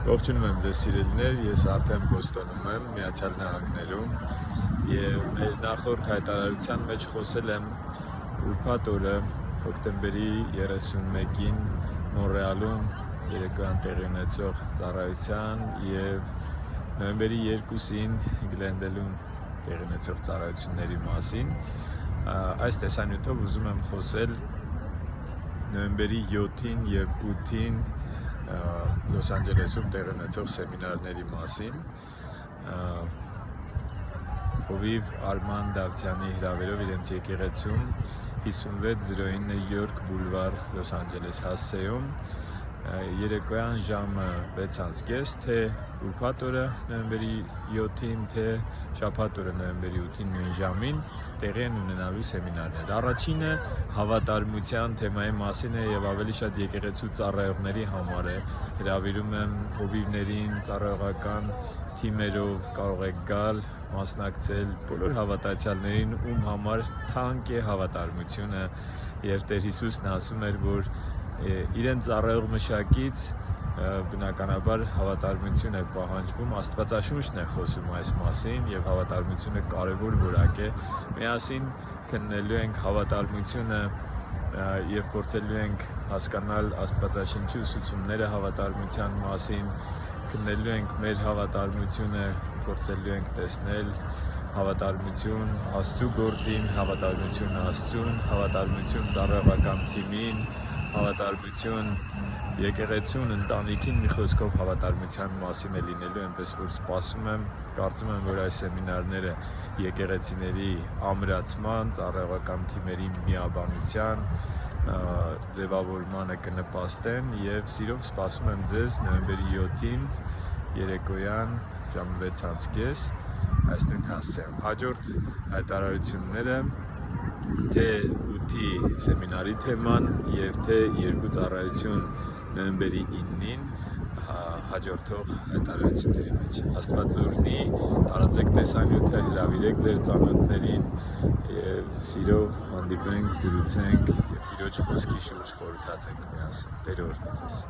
Ողջունում եմ ձեզ սիրելիներ, ես արդեն Բոստոնում եմ, Միացյալ Նահանգներում եւ մեր նախորդ հայտարարության մեջ խոսել եմ ուրբաթ օրը հոկտեմբերի 31-ին Մոնրեալում երեկոյան տեղի ունեցող ծառայության եւ նոյեմբերի 2-ին Գլենդելում տեղի ունեցող ծառայությունների մասին։ Այս տեսանյութով ուզում եմ խոսել նոյեմբերի 7-ին եւ 8-ին Լոս Անջելեսում տեղի ունեցող սեմինարների մասին։ Հովիվ Արման Դավթյանի հրավերով իրենց եկեղեցում 5609 Յորք Բուլվար Լոս Անջելես հասցեում երեկոյան ժամը 6:30 թե ուրբաթ օրը նոյեմբերի 7-ին թե շաբաթ օրը նոյեմբերի 8-ին նույն ժամին տեղի են ունենալու սեմինարներ։ Առաջինը հավատարմության թեմայի մասին է եւ ավելի շատ եկեղեցու ծառայողների համար է։ Հրավիրում եմ հովիվներին, ծառայողական թիմերով կարող եք գալ, մասնակցել բոլոր հավատացյալներին, ում համար թանկ է հավատարմությունը, եւ Տեր Հիսուսն ասում էր, որ իրեն ծառայող մշակից բնականաբար հավատարմություն է պահանջվում, Աստվածաշունչն է խոսում այս մասին եւ հավատարմությունը կարեւոր որակ է։ Միասին քննելու ենք հավատարմությունը եւ փորձելու ենք հասկանալ Աստվածաշնչի ուսուցումները հավատարմության մասին, քննելու ենք մեր հավատարմությունը, փորձելու ենք տեսնել հավատարմություն Աստծու գործին, հավատարմություն Աստծուն, հավատարմություն ծառայողական թիմին, հավատարմություն եկեղեցուն, ընտանիքին, մի խոսքով հավատարմության մասին է լինելու, այնպես որ սպասում եմ, կարծում եմ, որ այս սեմինարները եկեղեցիների ամրացման, ծառայողական թիմերի միաբանության ձևավորմանը կնպաստեն եւ սիրով սպասում եմ ձեզ նոյեմբերի 7-ին երեկոյան ժամը 6:30 այս նույն հասցեում։ Հաջորդ հայտարարությունները թե 8-ի սեմինարի թեման եւ թե երկու ծառայություն նոյեմբերի 9-ին հաջորդող հայտարարությունների մեջ։ Աստված օրհնի, տարածեք տեսանյութը, հրավիրեք ձեր ծանոթներին եւ սիրով հանդիպենք, զրուցենք եւ Տիրոջ խոսքի շուրջ խորհրդացենք միասին։ Տեր օրհնի ձեզ։